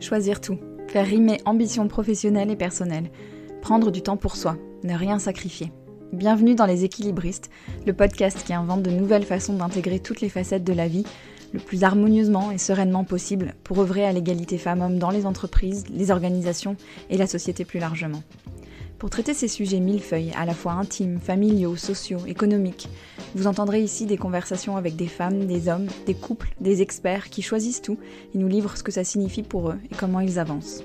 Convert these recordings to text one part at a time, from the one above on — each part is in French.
Choisir tout, faire rimer ambition professionnelle et personnelle, prendre du temps pour soi, ne rien sacrifier. Bienvenue dans Les Équilibristes, le podcast qui invente de nouvelles façons d'intégrer toutes les facettes de la vie le plus harmonieusement et sereinement possible pour œuvrer à l'égalité femmes-hommes dans les entreprises, les organisations et la société plus largement. Pour traiter ces sujets millefeuilles, à la fois intimes, familiaux, sociaux, économiques, vous entendrez ici des conversations avec des femmes, des hommes, des couples, des experts qui choisissent tout et nous livrent ce que ça signifie pour eux et comment ils avancent.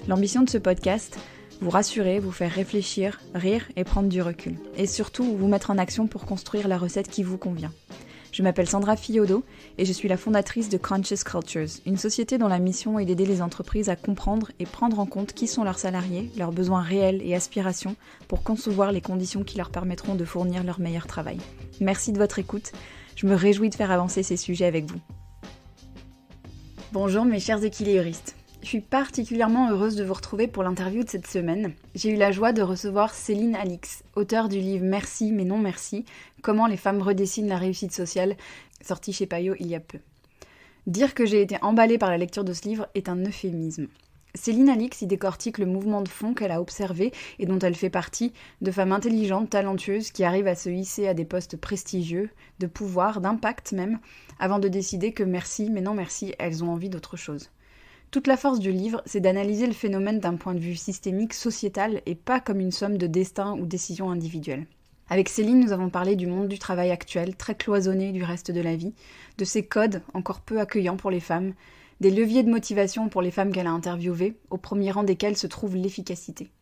L'ambition de ce podcast, vous rassurer, vous faire réfléchir, rire et prendre du recul. Et surtout, vous mettre en action pour construire la recette qui vous convient. Je m'appelle Sandra Fiodo et je suis la fondatrice de Conscious Cultures, une société dont la mission est d'aider les entreprises à comprendre et prendre en compte qui sont leurs salariés, leurs besoins réels et aspirations pour concevoir les conditions qui leur permettront de fournir leur meilleur travail. Merci de votre écoute, je me réjouis de faire avancer ces sujets avec vous. Bonjour mes chers équilibristes. Je suis particulièrement heureuse de vous retrouver pour l'interview de cette semaine. J'ai eu la joie de recevoir Céline Alix, auteure du livre Merci mais non merci, comment les femmes redessinent la réussite sociale, sorti chez Payot il y a peu. Dire que j'ai été emballée par la lecture de ce livre est un euphémisme. Céline Alix y décortique le mouvement de fond qu'elle a observé et dont elle fait partie, de femmes intelligentes, talentueuses, qui arrivent à se hisser à des postes prestigieux, de pouvoir, d'impact même, avant de décider que merci mais non merci, elles ont envie d'autre chose. Toute la force du livre, c'est d'analyser le phénomène d'un point de vue systémique, sociétal, et pas comme une somme de destins ou décisions individuelles. Avec Céline, nous avons parlé du monde du travail actuel, très cloisonné du reste de la vie, de ses codes, encore peu accueillants pour les femmes, des leviers de motivation pour les femmes qu'elle a interviewées, au premier rang desquels se trouve l'efficacité.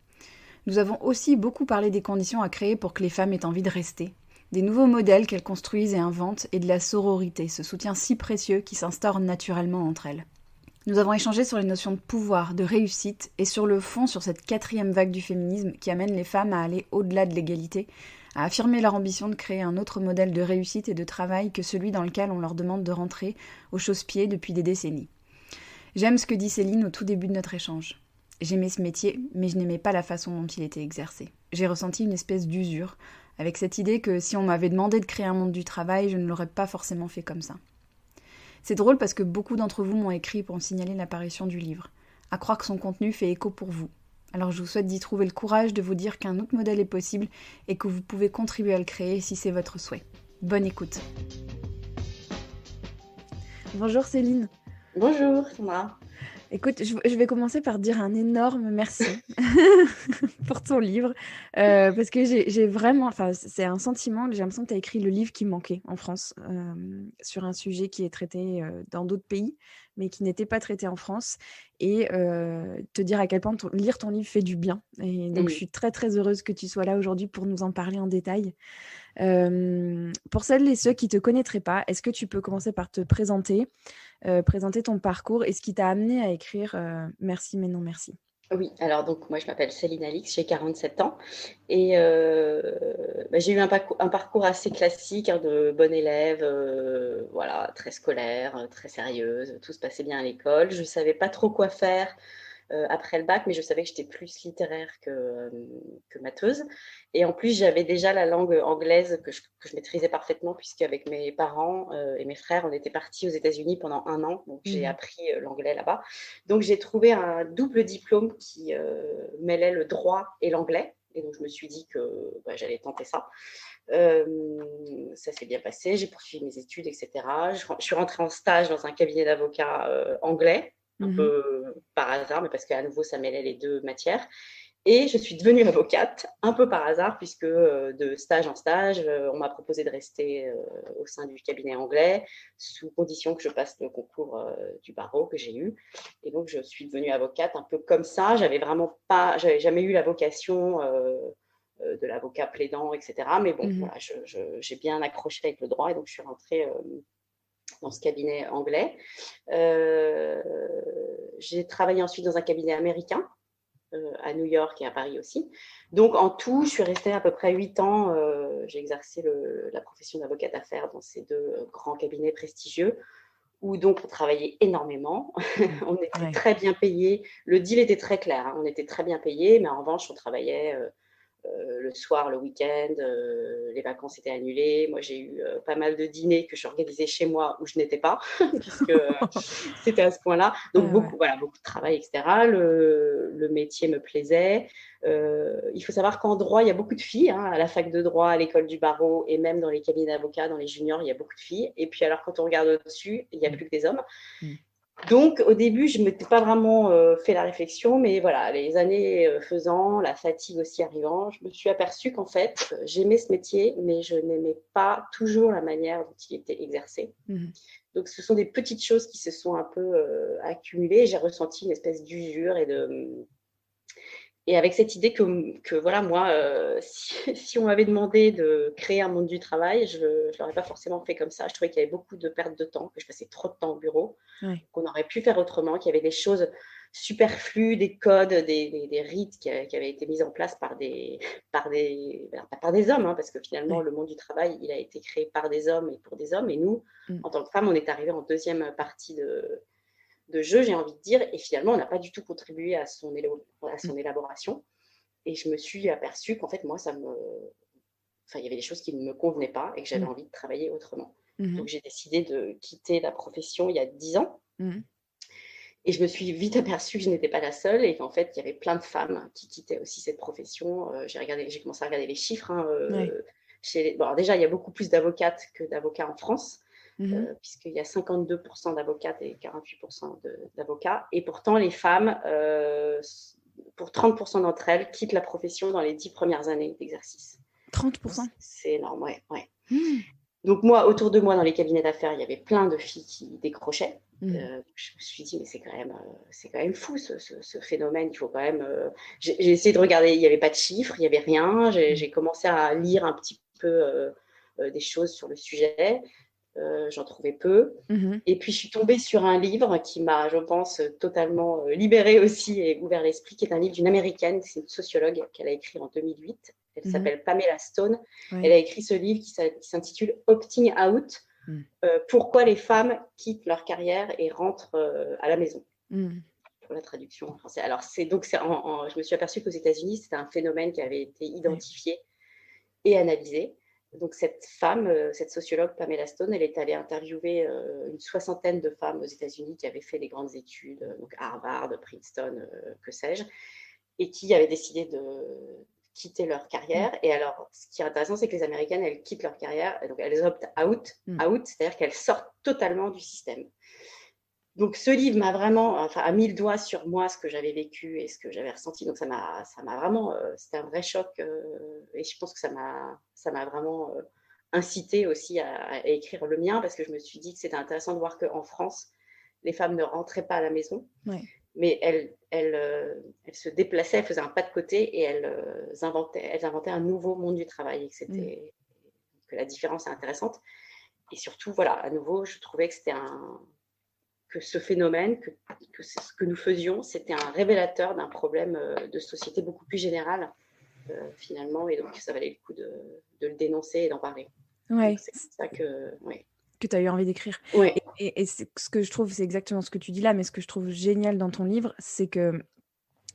Nous avons aussi beaucoup parlé des conditions à créer pour que les femmes aient envie de rester, des nouveaux modèles qu'elles construisent et inventent, et de la sororité, ce soutien si précieux qui s'instaure naturellement entre elles. Nous avons échangé sur les notions de pouvoir, de réussite, et sur le fond, sur cette quatrième vague du féminisme qui amène les femmes à aller au-delà de l'égalité, à affirmer leur ambition de créer un autre modèle de réussite et de travail que celui dans lequel on leur demande de rentrer au chausse-pied depuis des décennies. J'aime ce que dit Céline au tout début de notre échange. J'aimais ce métier, mais je n'aimais pas la façon dont il était exercé. J'ai ressenti une espèce d'usure, avec cette idée que si on m'avait demandé de créer un monde du travail, je ne l'aurais pas forcément fait comme ça. C'est drôle parce que beaucoup d'entre vous m'ont écrit pour me signaler l'apparition du livre, à croire que son contenu fait écho pour vous. Alors je vous souhaite d'y trouver le courage de vous dire qu'un autre modèle est possible et que vous pouvez contribuer à le créer si c'est votre souhait. Bonne écoute. Bonjour Céline. Bonjour Sandra. Écoute, je vais commencer par dire un énorme merci pour ton livre, parce que j'ai vraiment, enfin c'est un sentiment, j'ai l'impression que tu as écrit le livre qui manquait en France, sur un sujet qui est traité dans d'autres pays, mais qui n'était pas traité en France, et te dire à quel point lire ton livre fait du bien. Et donc je suis très très heureuse que tu sois là aujourd'hui pour nous en parler en détail. Pour celles et ceux qui ne te connaîtraient pas, est-ce que tu peux commencer par te présenter ton parcours et ce qui t'a amené à écrire Merci mais non merci. Oui, alors donc moi je m'appelle Céline Alix, j'ai 47 ans et j'ai eu un parcours assez classique, de bonne élève, voilà, très scolaire, très sérieuse, tout se passait bien à l'école. Je ne savais pas trop quoi faire après le bac, mais je savais que j'étais plus littéraire que matheuse. Et en plus, j'avais déjà la langue anglaise que je maîtrisais parfaitement, puisqu'avec mes parents et mes frères, on était partis aux États-Unis pendant 1 an. Donc, j'ai appris l'anglais là-bas. Donc, j'ai trouvé un double diplôme qui mêlait le droit et l'anglais. Et donc, je me suis dit que j'allais tenter ça. Ça s'est bien passé. J'ai poursuivi mes études, etc. Je suis rentrée en stage dans un cabinet d'avocats anglais, un peu par hasard, mais parce qu'à nouveau, ça mêlait les deux matières. Et je suis devenue avocate, un peu par hasard, puisque de stage en stage, on m'a proposé de rester au sein du cabinet anglais, sous condition que je passe le concours du barreau que j'ai eu. Et donc, je suis devenue avocate un peu comme ça. J'avais jamais eu la vocation de l'avocat plaidant, etc. Mais bon, voilà, j'ai bien accroché avec le droit, et donc je suis rentrée dans ce cabinet anglais. J'ai travaillé ensuite dans un cabinet américain, à New York et à Paris aussi. Donc, en tout, je suis restée à peu près 8 ans. J'ai exercé la profession d'avocate d'affaires dans ces deux grands cabinets prestigieux, où donc on travaillait énormément. On était très bien payés. Le deal était très clair, hein. On était très bien payés, mais en revanche, on travaillait le soir, le week-end, les vacances étaient annulées. Moi, j'ai eu pas mal de dîners que j'organisais chez moi où je n'étais pas, puisque c'était à ce point-là. Donc, beaucoup de travail, etc. Le métier me plaisait. Il faut savoir qu'en droit, il y a beaucoup de filles. À la fac de droit, à l'école du barreau et même dans les cabinets d'avocats, dans les juniors, il y a beaucoup de filles. Et puis, alors, quand on regarde au-dessus, il n'y a plus que des hommes. Donc, au début, je ne m'étais pas vraiment fait la réflexion, mais voilà, les années faisant, la fatigue aussi arrivant, je me suis aperçue qu'en fait, j'aimais ce métier, mais je n'aimais pas toujours la manière dont il était exercé. Donc, ce sont des petites choses qui se sont un peu accumulées. J'ai ressenti une espèce d'usure et avec cette idée que voilà, moi, si on m'avait demandé de créer un monde du travail, je ne l'aurais pas forcément fait comme ça. Je trouvais qu'il y avait beaucoup de pertes de temps, que je passais trop de temps au bureau, qu'on aurait pu faire autrement, qu'il y avait des choses superflues, des codes, des rites qui avaient été mis en place par des hommes, parce que finalement, le monde du travail, il a été créé par des hommes et pour des hommes. Et nous, en tant que femmes, on est arrivés en deuxième partie de jeu, j'ai envie de dire, et finalement, on n'a pas du tout contribué à son élaboration. Et je me suis aperçue qu'en fait, moi, il y avait des choses qui ne me convenaient pas et que j'avais envie de travailler autrement. Donc, j'ai décidé de quitter la profession il y a 10 ans. Et je me suis vite aperçue que je n'étais pas la seule et qu'en fait, il y avait plein de femmes qui quittaient aussi cette profession. J'ai commencé à regarder les chiffres. Alors déjà, il y a beaucoup plus d'avocates que d'avocats en France. Puisqu'il y a 52% d'avocates et 48% d'avocats. Et pourtant, les femmes, pour 30% d'entre elles, quittent la profession dans les 10 premières années d'exercice. 30%? C'est énorme, ouais. Donc moi, autour de moi, dans les cabinets d'affaires, il y avait plein de filles qui décrochaient. Je me suis dit, mais c'est quand même fou ce phénomène. Il faut quand même. J'ai essayé de regarder, il n'y avait pas de chiffres, il n'y avait rien. J'ai commencé à lire un petit peu des choses sur le sujet. J'en trouvais peu. Et puis, je suis tombée sur un livre qui m'a, je pense, totalement libérée aussi et ouvert l'esprit, qui est un livre d'une Américaine, c'est une sociologue qu'elle a écrit en 2008. Elle s'appelle Pamela Stone. Elle a écrit ce livre qui s'intitule Opting Out, pourquoi les femmes quittent leur carrière et rentrent à la maison. Pour la traduction en français. Alors, je me suis aperçue qu'aux États-Unis, c'était un phénomène qui avait été identifié et analysé. Donc, cette femme, cette sociologue Pamela Stone, elle est allée interviewer une soixantaine de femmes aux États-Unis qui avaient fait des grandes études, donc Harvard, Princeton, que sais-je, et qui avaient décidé de quitter leur carrière. Et alors, ce qui est intéressant, c'est que les Américaines, elles quittent leur carrière, et donc elles optent out, c'est-à-dire qu'elles sortent totalement du système. Donc, ce livre a mis le doigt sur moi, ce que j'avais vécu et ce que j'avais ressenti. Donc, ça m'a vraiment, c'était un vrai choc. Et je pense que ça m'a vraiment incité aussi à écrire le mien, parce que je me suis dit que c'était intéressant de voir qu'en France, les femmes ne rentraient pas à la maison, mais elles se déplaçaient, elles faisaient un pas de côté et elles inventaient un nouveau monde du travail. Et que la différence est intéressante. Et surtout, voilà, à nouveau, je trouvais que que ce phénomène, que ce que nous faisions, c'était un révélateur d'un problème de société beaucoup plus général, finalement, et donc ça valait le coup de le dénoncer et d'en parler. Donc, c'est ça que tu as eu envie d'écrire. Et ce que je trouve, c'est exactement ce que tu dis là, mais ce que je trouve génial dans ton livre, c'est que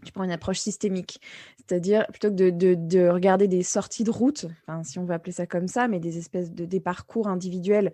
tu prends une approche systémique. C'est-à-dire, plutôt que de regarder des sorties de route, si on veut appeler ça comme ça, mais des espèces des parcours individuels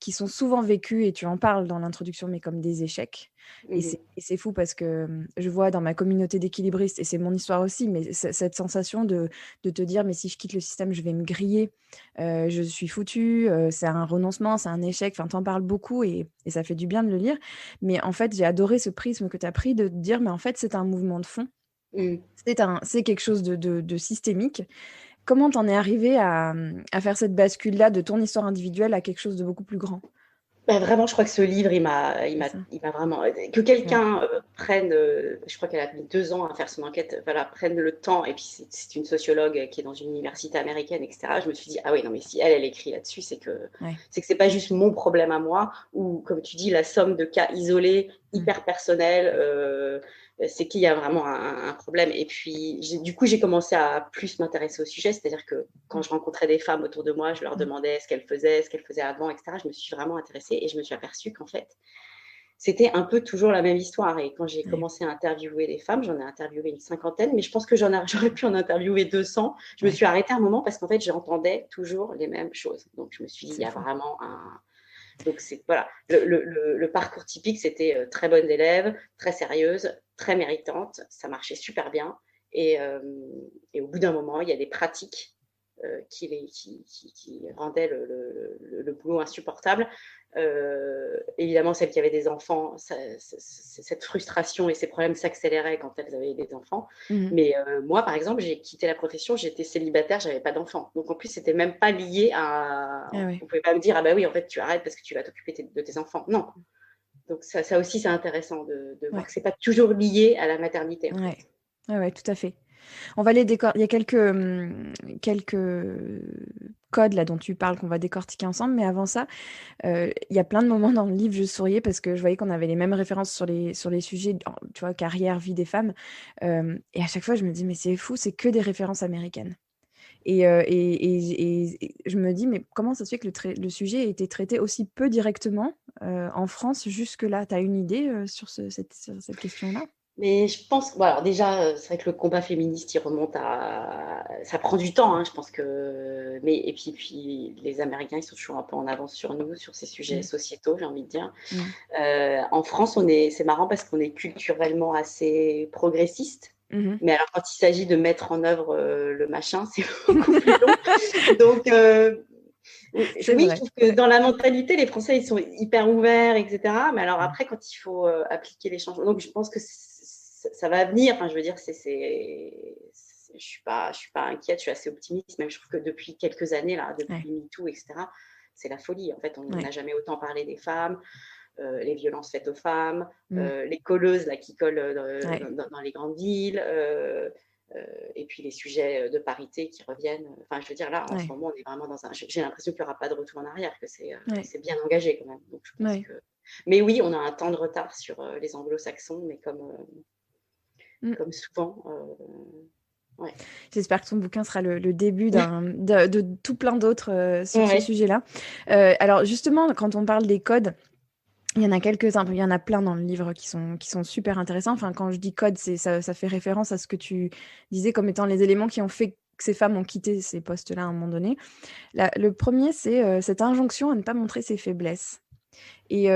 qui sont souvent vécus, et tu en parles dans l'introduction, mais comme des échecs. Et c'est fou parce que je vois dans ma communauté d'équilibristes, et c'est mon histoire aussi, mais cette sensation de te dire, mais si je quitte le système, je vais me griller, je suis foutue, c'est un renoncement, c'est un échec, t'en parles beaucoup et ça fait du bien de le lire. Mais en fait, j'ai adoré ce prisme que tu as pris de te dire, mais en fait, c'est un mouvement de fond. C'est quelque chose de systémique. Comment t'en es arrivée à faire cette bascule-là de ton histoire individuelle à quelque chose de beaucoup plus grand? Vraiment, je crois que ce livre, il m'a vraiment. Que quelqu'un prenne, je crois qu'elle a mis 2 ans à faire son enquête, prenne le temps, et puis c'est une sociologue qui est dans une université américaine, etc. Je me suis dit, ah oui, non, mais si elle écrit là-dessus, c'est que c'est pas juste mon problème à moi, ou comme tu dis, la somme de cas isolés, hyper personnels. C'est qu'il y a vraiment un problème. Et puis, du coup, j'ai commencé à plus m'intéresser au sujet. C'est-à-dire que quand je rencontrais des femmes autour de moi, je leur demandais ce qu'elles faisaient avant, etc. Je me suis vraiment intéressée et je me suis aperçue qu'en fait, c'était un peu toujours la même histoire. Et quand j'ai commencé à interviewer des femmes, j'en ai interviewé une cinquantaine, mais je pense que j'aurais pu en interviewer 200. Je me suis arrêtée un moment parce qu'en fait, j'entendais toujours les mêmes choses. Donc, je me suis dit, il y a vraiment un... Donc, voilà. Le parcours typique, c'était très bonne élève, très sérieuse, très méritante. Ça marchait super bien. Et au bout d'un moment, il y a des pratiques qui rendaient le boulot insupportable. Évidemment, celles qui avaient des enfants, cette frustration et ces problèmes s'accéléraient quand elles avaient des enfants. Mais moi, par exemple, j'ai quitté la profession, j'étais célibataire, j'avais pas d'enfants. Donc en plus, c'était même pas lié à... On pouvait pas me dire, ah bah oui, en fait, tu arrêtes parce que tu vas t'occuper de tes enfants. Non. Donc ça aussi, c'est intéressant de voir que c'est pas toujours lié à la maternité. En fait. Ouais, tout à fait. On va les il y a quelques codes là dont tu parles qu'on va décortiquer ensemble, mais avant ça, il y a plein de moments dans le livre, je souriais parce que je voyais qu'on avait les mêmes références sur les sujets, tu vois, carrière, vie des femmes. Et à chaque fois, je me dis, mais c'est fou, c'est que des références américaines. Et je me dis, mais comment ça se fait que le sujet a été traité aussi peu directement en France jusque-là? Tu as une idée sur cette question-là? Mais je pense, bon, alors déjà, c'est vrai que le combat féministe, il remonte à, ça prend du temps, hein, je pense que, mais et puis les Américains, ils sont toujours un peu en avance sur nous, sur ces sujets sociétaux, j'ai envie de dire. En France, c'est marrant parce qu'on est culturellement assez progressiste. Mais alors, quand il s'agit de mettre en œuvre le machin, c'est beaucoup plus long. Donc, oui, je trouve que dans la mentalité, les Français, ils sont hyper ouverts, etc. Mais alors après, quand il faut appliquer les changements, donc je pense que ça va venir. Enfin, je veux dire, je suis pas inquiète, je suis assez optimiste. Même je trouve que depuis quelques années, là, depuis MeToo, etc., c'est la folie. En fait, on n'a jamais autant parlé des femmes. Les violences faites aux femmes, les colleuses là, qui collent dans les grandes villes, et puis les sujets de parité qui reviennent. Enfin, je veux dire, là, en ce moment, on est vraiment dans un... J'ai l'impression qu'il n'y aura pas de retour en arrière, que c'est bien engagé quand même. Donc, je pense que... Mais oui, on a un temps de retard sur les anglo-saxons, mais comme souvent... J'espère que ton bouquin sera le début de tout plein d'autres sur ce sujet-là. Alors justement, quand on parle des codes, il y en a quelques-uns, il y en a plein dans le livre qui sont super intéressants. Enfin, quand je dis code, ça fait référence à ce que tu disais comme étant les éléments qui ont fait que ces femmes ont quitté ces postes-là à un moment donné. Le premier, c'est cette injonction à ne pas montrer ses faiblesses. Et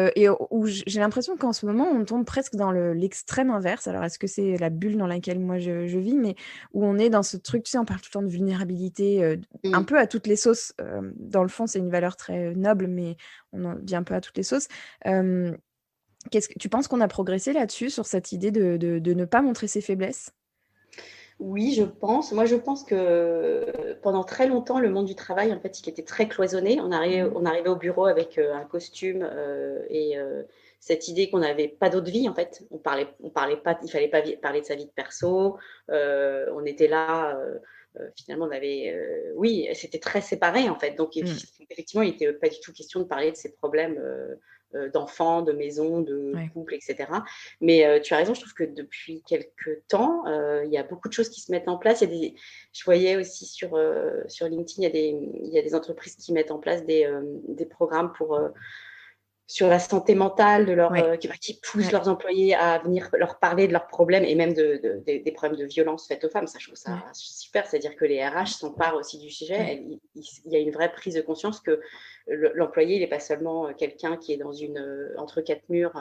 où j'ai l'impression qu'en ce moment, on tombe presque dans l'extrême inverse. Alors, est-ce que c'est la bulle dans laquelle moi je vis, mais où on est dans ce truc, tu sais, on parle tout le temps de vulnérabilité, un peu à toutes les sauces. Dans le fond, c'est une valeur très noble, mais on en vient un peu à toutes les sauces. Tu penses qu'on a progressé là-dessus, sur cette idée de ne pas montrer ses faiblesses ? Oui, je pense. Moi, je pense que pendant très longtemps, le monde du travail, en fait, il était très cloisonné. On arrivait au bureau avec un costume et cette idée qu'on n'avait pas d'autre vie, en fait. On parlait pas, il fallait pas parler de sa vie de perso. On était là. Finalement, on avait, oui, c'était très séparé, en fait. Donc, effectivement, il n'était pas du tout question de parler de ses problèmes d'enfants, de maison, de couple, etc. Mais tu as raison, je trouve que depuis quelques temps, il y a beaucoup de choses qui se mettent en place. Je voyais aussi sur LinkedIn, il y a des entreprises qui mettent en place des programmes sur la santé mentale, qui poussent leurs employés à venir leur parler de leurs problèmes et même des problèmes de violence faites aux femmes. Ça, je trouve ça super. C'est-à-dire que les RH s'emparent aussi du sujet. Il y a une vraie prise de conscience que l'employé, il n'est pas seulement quelqu'un qui est entre quatre murs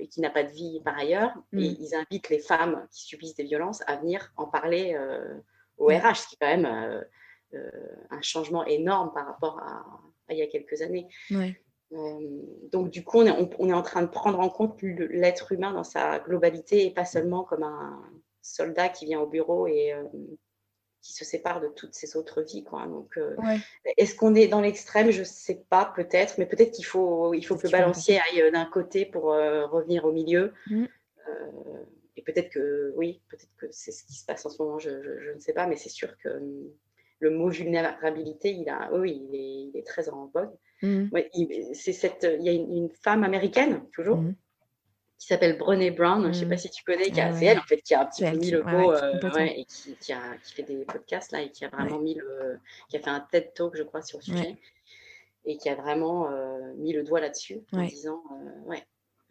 et qui n'a pas de vie par ailleurs. Et ils invitent les femmes qui subissent des violences à venir en parler au RH, ce qui est quand même un changement énorme par rapport à il y a quelques années. Donc, du coup, on est en train de prendre en compte l'être humain dans sa globalité et pas seulement comme un soldat qui vient au bureau et qui se sépare de toutes ses autres vies, quoi. Donc, est-ce qu'on est dans l'extrême? Je ne sais pas, peut-être, mais peut-être qu'il faut que le balancier aille d'un côté pour revenir au milieu. Et peut-être que c'est ce qui se passe en ce moment, je ne sais pas, mais c'est sûr que le mot vulnérabilité, il est très en vogue. Ouais, il y a une femme américaine, toujours, qui s'appelle Brené Brown, je ne sais pas si tu connais, c'est elle en fait qui a un petit peu mis le mot et qui fait des podcasts là et qui a vraiment qui a fait un TED Talk, je crois, sur le sujet et qui a vraiment mis le doigt là-dessus en disant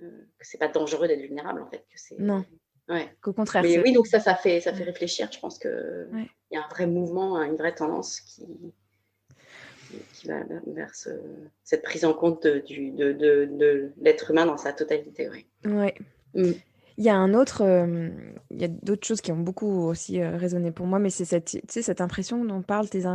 que c'est pas dangereux d'être vulnérable, en fait, que Non, c'est ouais. qu'au contraire, Mais c'est oui, donc ça fait ouais, réfléchir. Je pense qu'il ouais. y a un vrai mouvement, une vraie tendance qui va vers cette prise en compte de l'être humain dans sa totalité, oui. Ouais. Mmh. Il y a un autre, il y a d'autres choses qui ont beaucoup aussi résonné pour moi, mais c'est cette, tu sais, cette impression dont parlent tes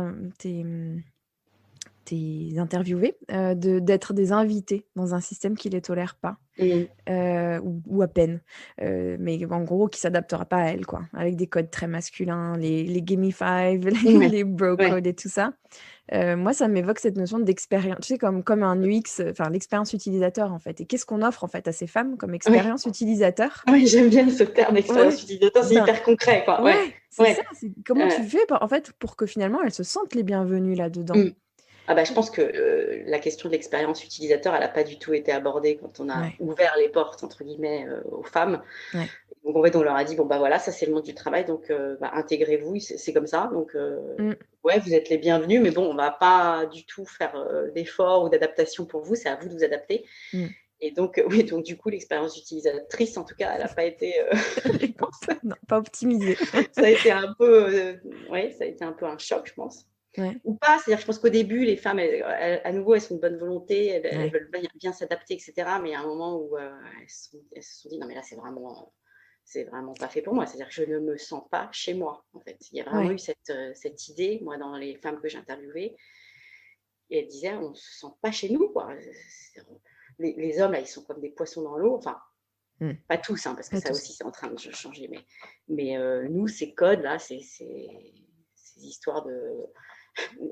interviewés, d'être des invités dans un système qui les tolère pas, Mmh. ou à peine, mais en gros qui s'adaptera pas à elles, quoi, avec des codes très masculins, les Gimme Five, Ouais, les bro ouais, codes et tout ça. Moi, ça m'évoque cette notion d'expérience, tu sais, comme un UX, enfin l'expérience utilisateur en fait. Et qu'est-ce qu'on offre en fait à ces femmes comme ouais, expérience utilisateur? ouais, j'aime bien ce terme Ouais, expérience utilisateur, c'est ben hyper concret, quoi. Ouais, ouais, c'est ça. ouais. C'est comment Heu, tu fais en fait pour que finalement elles se sentent les bienvenues là-dedans? mmh. Ah bah, je pense que, la question de l'expérience utilisateur, elle a pas du tout été abordée quand on a Ouais, «ouvert les portes» entre guillemets, aux femmes. ouais. Donc en fait, on leur a dit: «Bon, bah, voilà, ça c'est le monde du travail, donc bah, intégrez-vous, c'est comme ça, donc Mmh, ouais, vous êtes les bienvenus, mais bon, on va pas du tout faire, d'efforts ou d'adaptation pour vous, c'est à vous de vous adapter». mmh. Et donc oui, donc du coup, l'expérience utilisatrice, en tout cas, elle a pas été, Elle est non, pas optimisée. ça a été un peu, ouais, ça a été un peu un choc, je pense. Ouais, Ou pas, c'est-à-dire que je pense qu'au début, les femmes, à nouveau, elles sont de bonne volonté, elles ouais. veulent bien s'adapter, et cetera. Mais il y a un moment où, elles se sont dit: «Non, mais là, c'est vraiment pas fait pour moi». C'est-à-dire que je ne me sens pas chez moi, en fait. Il y a vraiment Ouais. eu cette idée, moi, dans les femmes que j'ai interviewées, et elles disaient: «On se sent pas chez nous, quoi». Les hommes, là, ils sont comme des poissons dans l'eau. Enfin, Mmh. pas tous, hein, parce que Pas ça tous. aussi, c'est en train de changer. Mais nous, ces codes-là, ces histoires de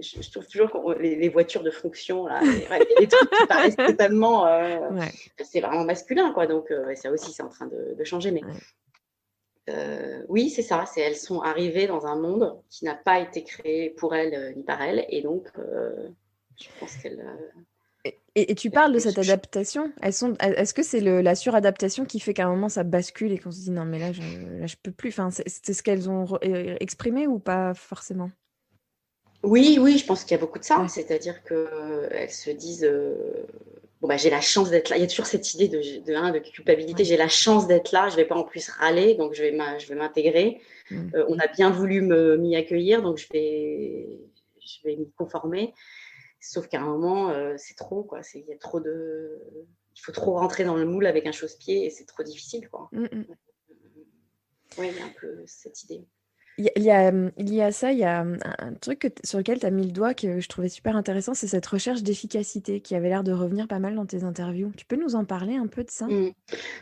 je trouve toujours que les voitures de fonction, là, ouais, les trucs qui paraissent totalement, Ouais, c'est vraiment masculin, quoi. Donc ouais, ça aussi, c'est en train de changer. Mais ouais. oui, c'est ça, elles sont arrivées dans un monde qui n'a pas été créé pour elles, ni par elles, et donc je pense Et tu qu'elles parles de ont eu cette ce choc. adaptation. Est-ce que c'est la suradaptation qui fait qu'à un moment ça bascule et qu'on se dit non mais là je peux plus. Enfin, c'est ce qu'elles ont exprimé ou pas forcément? Oui, oui, je pense qu'il y a beaucoup de ça. Ouais, C'est-à-dire qu'elles se disent, bon, bah, j'ai la chance d'être là. Il y a toujours cette idée de culpabilité. ouais. J'ai la chance d'être là, je vais pas en plus râler, donc je vais m'intégrer. Mmh. On a bien voulu m'y accueillir, donc je vais m'y conformer. Sauf qu'à un moment, c'est trop, quoi. Il y a trop de, il faut trop rentrer dans le moule avec un chausse-pied et c'est trop difficile, quoi. Mmh mh. Ouais, il y a un peu cette idée. Il y a ça, il y a un truc sur lequel tu as mis le doigt que je trouvais super intéressant, c'est cette recherche d'efficacité qui avait l'air de revenir pas mal dans tes interviews. Tu peux nous en parler un peu de ça? Mmh.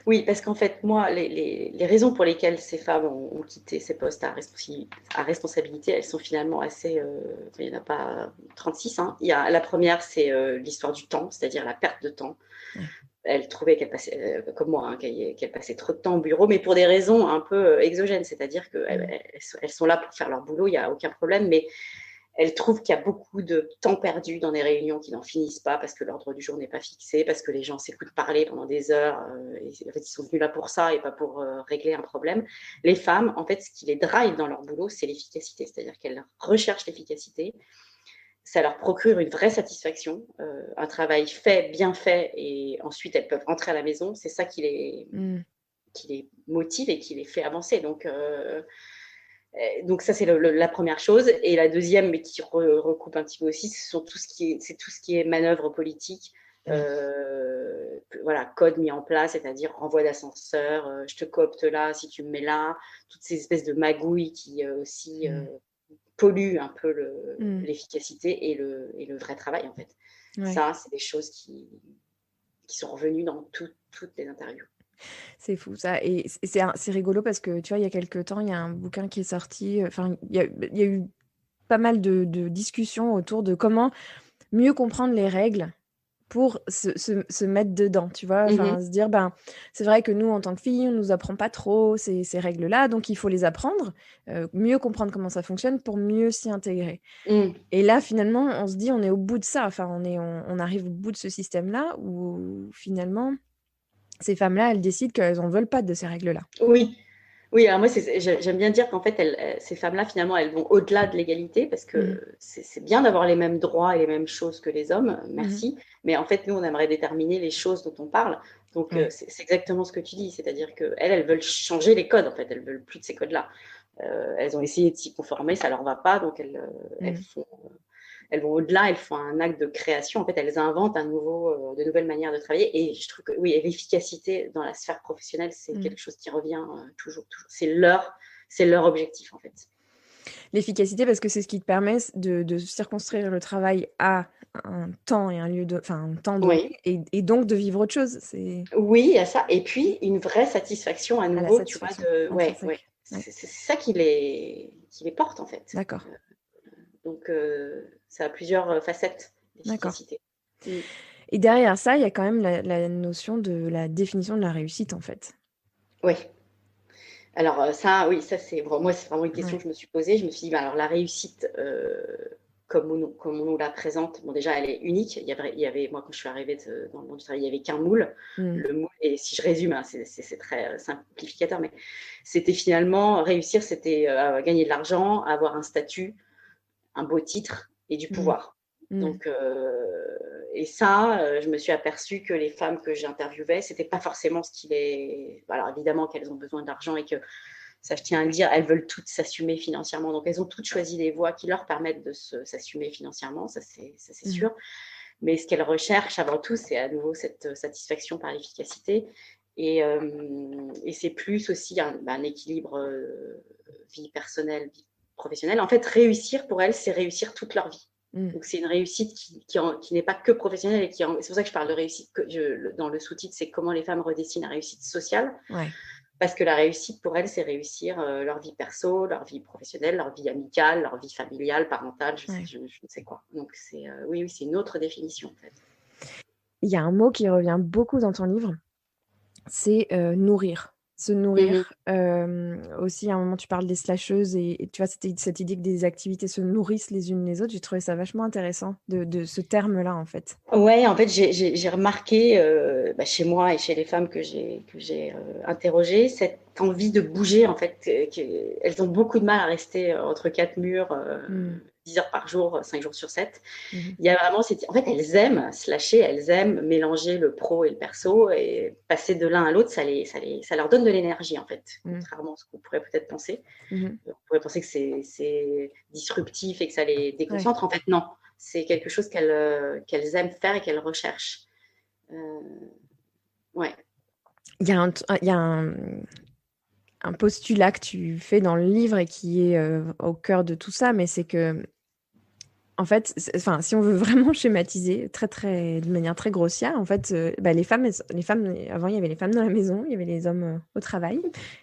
Oui, parce qu'en fait, moi, les raisons pour lesquelles ces femmes ont quitté ces postes à responsabilité, elles sont finalement assez, il n'y en a pas 36, hein. Il y a la première, c'est l'histoire du temps, c'est-à-dire la perte de temps. Ouais. Elles trouvaient qu'elles passaient, comme moi, hein, qu'elles passaient trop de temps au bureau, mais pour des raisons un peu exogènes, c'est-à-dire qu'Mmh. elles sont là pour faire leur boulot, il n'y a aucun problème, mais elle trouve qu'il y a beaucoup de temps perdu dans des réunions qui n'en finissent pas parce que l'ordre du jour n'est pas fixé, parce que les gens s'écoutent parler pendant des heures. Et en fait, ils sont venus là pour ça et pas pour régler un problème. Les femmes, en fait, ce qui les drive dans leur boulot, c'est l'efficacité. C'est-à-dire qu'elles recherchent l'efficacité. Ça leur procure une vraie satisfaction. Un travail fait, bien fait, et ensuite elles peuvent rentrer à la maison. C'est ça Mmh. qui les motive et qui les fait avancer. Donc ça, c'est la première chose. Et la deuxième, mais qui recoupe un petit peu aussi, c'est tout ce qui est manœuvre politique. Mmh. Voilà, code mis en place, c'est-à-dire renvoi d'ascenseur, je te coopte là si tu me mets là, toutes ces espèces de magouilles qui aussi Mmh. polluent un peu Mmh. l'efficacité et le vrai travail, en fait. Ouais. Ça, c'est des choses qui sont revenues dans toutes les interviews. C'est fou ça et c'est rigolo parce que, tu vois, il y a quelque temps, il y a un bouquin qui est sorti, enfin, il y a eu pas mal de discussions autour de comment mieux comprendre les règles pour se mettre dedans, tu vois? Mmh. Enfin, se dire: «Ben, c'est vrai que nous, en tant que filles, on nous apprend pas trop ces règles-là, donc il faut les apprendre, mieux comprendre comment ça fonctionne pour mieux s'y intégrer» Mmh. et là, finalement, on se dit: «On est au bout de ça», enfin, on arrive au bout de ce système-là où finalement, ces femmes-là, elles décident qu'elles en veulent pas de ces règles-là. Oui. Oui, alors moi, j'aime bien dire qu'en fait, ces femmes-là, finalement, elles vont au-delà de l'égalité parce Mhm. que c'est bien d'avoir les mêmes droits et les mêmes choses que les hommes, Mhm. merci. Mais en fait, nous, on aimerait déterminer les choses dont on parle. Donc, Ouais. c'est exactement ce que tu dis. C'est-à-dire qu'elles, elles veulent changer les codes, en fait. Elles veulent plus de ces codes-là. Elles ont essayé de s'y conformer, ça leur va pas. Donc, Mhm. elles vont au-delà, elles font un acte de création. En fait, elles inventent de nouvelles manières de travailler. Et je trouve que oui, l'efficacité dans la sphère professionnelle, c'est Mhm. quelque chose qui revient toujours, toujours. C'est leur objectif, en fait. L'efficacité, parce que c'est ce qui te permet de circonscrire le travail à un temps et un lieu enfin, un temps donné, Oui, et donc de vivre autre chose. C'est oui, il y a ça. Et puis, une vraie satisfaction à à la nouveau, tu vois, satisfaction ouais, ouais. intrinsèque. Ouais, C'est ça qui les porte, en fait. d'accord, Donc, ça a plusieurs facettes d'accord. d'efficacité. Mm. Et derrière ça, il y a quand même la notion de la définition de la réussite, en fait. Oui. Alors ça, oui, ça c'est moi c'est vraiment une question Ouais. que je me suis posée. Je me suis dit, bah, alors la réussite, comme on nous la présente, bon déjà elle est unique. Il y avait moi quand je suis arrivée dans le monde du travail, il y avait qu'un moule. Mmh. Le moule, et si je résume, hein, c'est très simplificateur, mais c'était finalement réussir, c'était gagner de l'argent, avoir un statut, un beau titre et du Mmh. pouvoir. Mmh. Donc, et ça, je me suis aperçue que les femmes que j'interviewais, c'était pas forcément ce qui les. Alors évidemment qu'elles ont besoin d'argent et que ça, je tiens à le dire, elles veulent toutes s'assumer financièrement. Donc, elles ont toutes choisi des voies qui leur permettent de s'assumer financièrement, ça c'est Mmh. sûr. Mais ce qu'elles recherchent avant tout, c'est à nouveau cette satisfaction par l'efficacité. Et c'est plus aussi un équilibre vie personnelle, vie professionnelle. En fait, réussir pour elles, c'est réussir toute leur vie. Mmh. Donc, c'est une réussite qui n'est pas que professionnelle. C'est pour ça que je parle de réussite. Dans le sous-titre, c'est comment les femmes redessinent la réussite sociale. Ouais. Parce que la réussite, pour elles, c'est réussir leur vie perso, leur vie professionnelle, leur vie amicale, leur vie familiale, parentale, Ouais. je ne sais quoi. Donc, oui, c'est une autre définition, en fait. Il y a un mot qui revient beaucoup dans ton livre, c'est, nourrir. Se Mhm. nourrir, aussi à un moment tu parles des slasheuses, et tu vois cette idée que des activités se nourrissent les unes les autres. J'ai trouvé ça vachement intéressant de ce terme-là, en fait. Ouais, en fait, j'ai remarqué chez moi et chez les femmes que j'ai interrogées cette envie de bouger. En fait, elles ont beaucoup de mal à rester entre quatre murs, Mmh. 10 heures par jour, 5 jours sur 7. Mmh mh. Il y a vraiment en fait, elles aiment slasher, elles aiment mélanger le pro et le perso, et passer de l'un à l'autre, ça leur donne de l'énergie, en fait, Mmh. contrairement à ce qu'on pourrait peut-être penser. Mmh mh. On pourrait penser que c'est disruptif et que ça les Ouais. déconcentre. En fait, non. C'est quelque chose qu'elles aiment faire et qu'elles recherchent. Euh, ouais. Il y a un postulat que tu fais dans le livre et qui est, au cœur de tout ça, mais c'est que, en fait, enfin, si on veut vraiment schématiser de manière très grossière, en fait, bah, les femmes, avant, il y avait les femmes dans la maison, il y avait les hommes, au travail.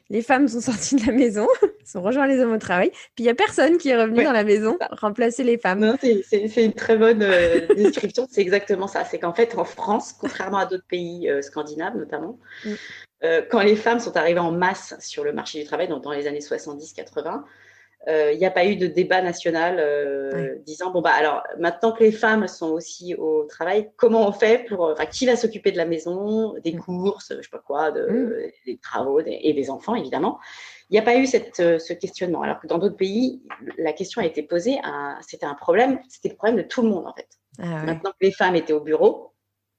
Les femmes sont sorties de la maison, sont rejoint les hommes au travail, puis il y a personne qui est revenu dans Ouais, la c'est maison ça. remplacer les femmes. Non, c'est une très bonne description. C'est exactement ça. C'est qu'en fait, en France, contrairement à d'autres pays scandinaves notamment, Mmh. quand les femmes sont arrivées en masse sur le marché du travail, donc dans les années 70-80, il n'y a pas eu de débat national Ouais. disant bon bah alors maintenant que les femmes sont aussi au travail, comment on fait pour qui va s'occuper de la maison, des Mmh. courses, je sais pas quoi, Mmh. des travaux et des enfants évidemment. Il n'y a pas eu ce questionnement. Alors que dans d'autres pays, la question a été posée, c'était le problème de tout le monde en fait. Ah ouais. Maintenant que les femmes étaient au bureau,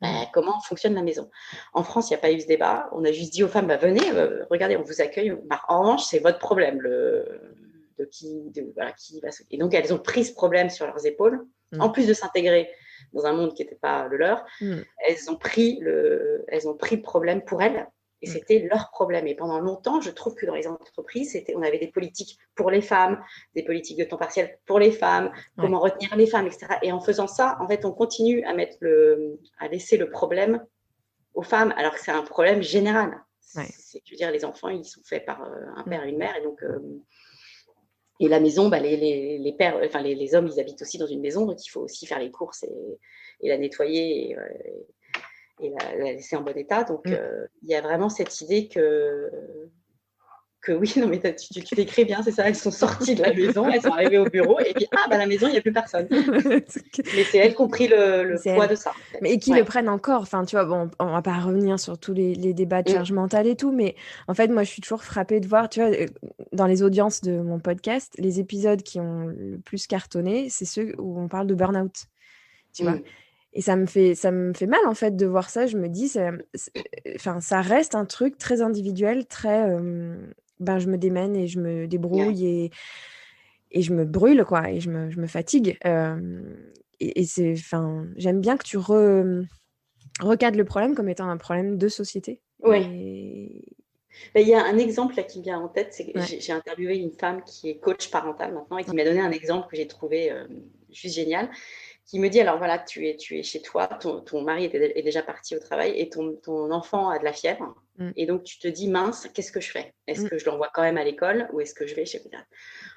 Mmh. comment fonctionne la maison? En France, il n'y a pas eu ce débat. On a juste dit aux femmes, bah, venez, regardez, on vous accueille. Bah, en revanche, c'est votre problème, qui va s'occuper. Et donc, elles ont pris ce problème sur leurs épaules, Mmh. en plus de s'intégrer dans un monde qui n'était pas le leur. Mmh. Elles ont pris le problème pour elles. Et Mmh. c'était leur problème. Et pendant longtemps, je trouve que dans les entreprises, on avait des politiques pour les femmes, des politiques de temps partiel pour les femmes, Ouais. comment retenir les femmes, etc. Et en faisant ça, en fait, on continue à laisser le problème aux femmes, alors que c'est un problème général. Ouais. Je veux dire, les enfants, ils sont faits par un Mmh. père et une mère, et donc et la maison, bah, les pères, enfin les hommes, ils habitent aussi dans une maison, donc il faut aussi faire les courses et la nettoyer et la laisser en bon état. Donc Mmh. il y a vraiment cette idée que que oui, non, mais tu décris bien, c'est ça. Elles sont sorties de la maison, elles sont arrivées au bureau, et puis, à la maison, il n'y a plus personne. Mais c'est elles qui ont pris le poids de ça, en fait. Mais et qui le prennent encore. Enfin, tu vois, bon, on va pas revenir sur tous les débats de charge mentale et tout, mais en fait, moi, je suis toujours frappée de voir, tu vois, dans les audiences de mon podcast, les épisodes qui ont le plus cartonné, c'est ceux où on parle de burn-out, tu vois. Et ça me fait mal, en fait, de voir ça. Je me dis, ça reste un truc très individuel, très... je me démène et je me débrouille et je me brûle, quoi, et je me fatigue. Et c'est, j'aime bien que tu recadres le problème comme étant un problème de société. Oui. Il y a un exemple là qui me vient en tête, c'est que j'ai interviewé une femme qui est coach parentale maintenant et qui m'a donné un exemple que j'ai trouvé juste génial, qui me dit, alors voilà, tu es chez toi, ton mari est déjà parti au travail et ton enfant a de la fièvre. Et donc tu te dis, mince, qu'est-ce que je fais? Est-ce que je l'envoie quand même à l'école ou est-ce que je vais chez pédiatre?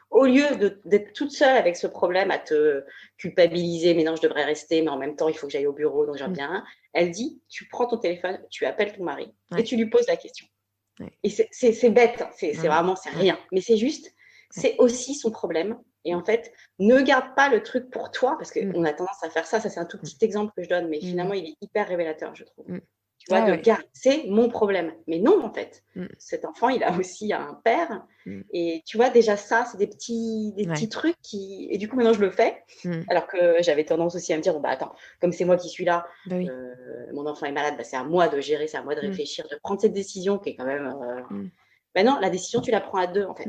Au lieu d'être toute seule avec ce problème à te culpabiliser, mais non, je devrais rester, mais en même temps, il faut que j'aille au bureau, donc j'en viens. Elle dit, tu prends ton téléphone, tu appelles ton mari et tu lui poses la question. Et c'est bête, hein, c'est vraiment, c'est rien. Mais c'est juste, c'est aussi son problème. Et en fait, ne garde pas le truc pour toi, parce qu'on a tendance à faire ça. Ça, c'est un tout petit exemple que je donne, mais finalement, il est hyper révélateur, je trouve. Tu vois, c'est mon problème. Mais non, en fait, cet enfant, il a aussi un père. Et tu vois, déjà ça, c'est des petits trucs qui... Et du coup, maintenant, je le fais. Alors que j'avais tendance aussi à me dire, bon, attends, comme c'est moi qui suis là, mon enfant est malade, c'est à moi de gérer, c'est à moi de réfléchir, de prendre cette décision qui est quand même... non, la décision, tu la prends à deux, en fait.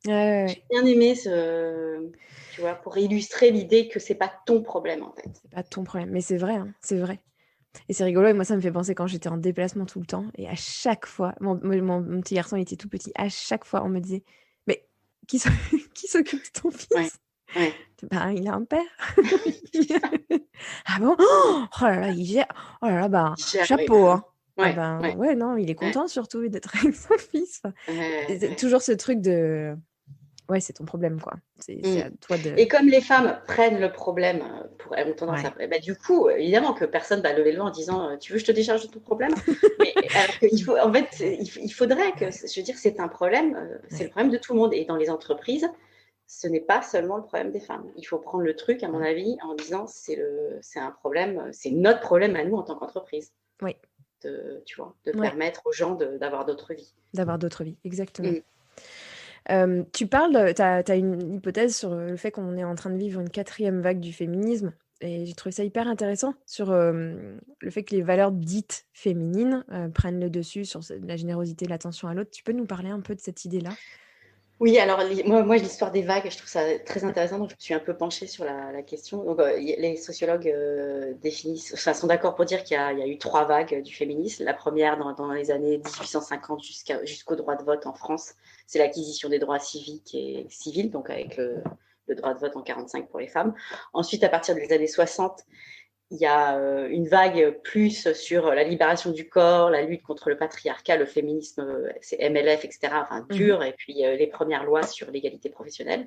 J'ai bien aimé tu vois, pour illustrer l'idée que c'est pas ton problème, en fait. C'est pas ton problème, mais c'est vrai, hein, c'est vrai. Et c'est rigolo, et moi ça me fait penser quand j'étais en déplacement tout le temps, et à chaque fois, mon petit garçon il était tout petit, à chaque fois on me disait, mais qui s'occupe de ton fils? Il a un père. Ah bon? Oh là là, il gère. Oh là là, chapeau, hein. Non, il est content surtout d'être avec son fils. C'est toujours ce truc de... Ouais, c'est ton problème, quoi. C'est à toi de... Et comme les femmes prennent le problème pour elles ont tendance à... du coup, évidemment que personne va lever le doigt en disant tu veux que je te décharge de ton problème? Mais alors qu'il faut, en fait, il faudrait que, je veux dire, c'est un problème, c'est le problème de tout le monde. Et dans les entreprises, ce n'est pas seulement le problème des femmes. Il faut prendre le truc, à mon avis, en disant c'est un problème, c'est notre problème à nous en tant qu'entreprise. Oui. Tu vois, de permettre aux gens d'avoir d'autres vies. D'avoir d'autres vies, exactement. Tu parles, tu as une hypothèse sur le fait qu'on est en train de vivre une 4e vague du féminisme, et j'ai trouvé ça hyper intéressant sur le fait que les valeurs dites féminines prennent le dessus sur la générosité, l'attention à l'autre. Tu peux nous parler un peu de cette idée-là? Oui, alors moi, l'histoire des vagues, je trouve ça très intéressant, donc je me suis un peu penchée sur la question. Donc, les sociologues sont d'accord pour dire qu'il y a eu 3 vagues du féminisme. La première, dans les années 1850 jusqu'au droit de vote en France, c'est l'acquisition des droits civiques et civils, donc avec le droit de vote en 1945 pour les femmes. Ensuite, à partir des années 60, il y a une vague plus sur la libération du corps, la lutte contre le patriarcat, le féminisme, c'est MLF, etc., enfin dur, et puis les premières lois sur l'égalité professionnelle.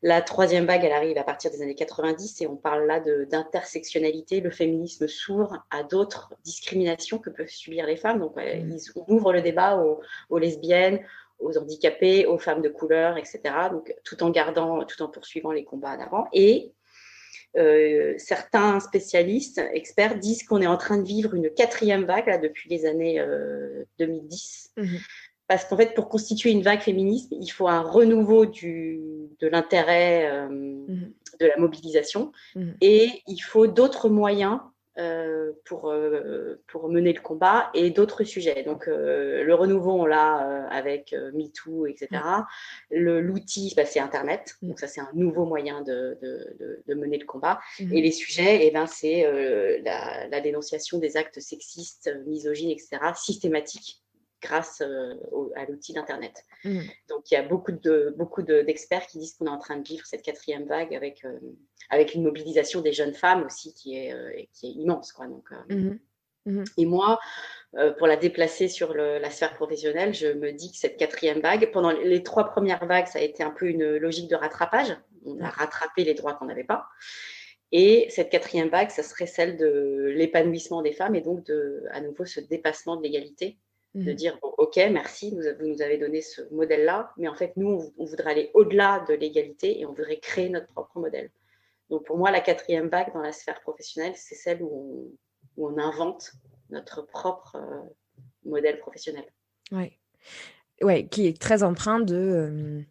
La 3e vague, elle arrive à partir des années 90 et on parle là d'intersectionnalité. Le féminisme s'ouvre à d'autres discriminations que peuvent subir les femmes. Donc, on ouvre le débat aux lesbiennes, aux handicapés, aux femmes de couleur, etc. Donc, tout en poursuivant les combats d'avant. Et certains spécialistes, experts, disent qu'on est en train de vivre une 4e vague là, depuis les années 2010. Parce qu'en fait, pour constituer une vague féministe, il faut un renouveau de l'intérêt, de la mobilisation, et il faut d'autres moyens pour mener le combat et d'autres sujets. Donc, le renouveau, on l'a avec MeToo, etc. L'outil, c'est Internet. Donc, ça, c'est un nouveau moyen de mener le combat. Et les sujets, c'est la dénonciation des actes sexistes, misogynes, etc., systématiques, grâce à l'outil d'Internet. Donc, il y a beaucoup d'experts qui disent qu'on est en train de vivre cette 4e vague avec une mobilisation des jeunes femmes aussi qui est immense, quoi. Donc, et moi, pour la déplacer sur la sphère professionnelle, je me dis que cette 4e vague, pendant les 3 premières vagues, ça a été un peu une logique de rattrapage. On a rattrapé les droits qu'on n'avait pas. Et cette 4e vague, ça serait celle de l'épanouissement des femmes et donc à nouveau ce dépassement de l'égalité. De dire, bon, ok, merci, vous nous avez donné ce modèle-là, mais en fait, nous, on voudrait aller au-delà de l'égalité et on voudrait créer notre propre modèle. Donc, pour moi, la 4e vague dans la sphère professionnelle, c'est celle où on invente notre propre modèle professionnel. Ouais, qui est très empreint de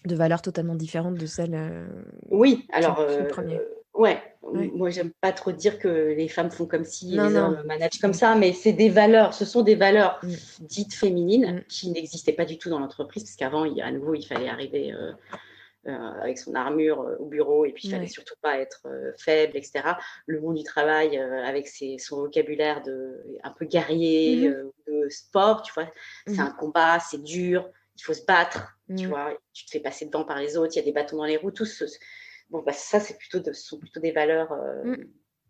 valeurs totalement différentes de celles oui, alors, le premier. Ouais, moi, j'aime pas trop dire que les femmes font comme ci et les hommes managent comme Oui. ça, mais ce sont des valeurs dites féminines qui n'existaient pas du tout dans l'entreprise, parce qu'avant, à nouveau, il fallait arriver avec son armure au bureau, et puis il fallait surtout pas être faible, etc. Le monde du travail, avec son vocabulaire un peu guerrier, de sport, tu vois, c'est un combat, c'est dur, il faut se battre, tu vois, tu te fais passer devant par les autres, il y a des bâtons dans les roues, bon, bah, ça, ce sont plutôt des valeurs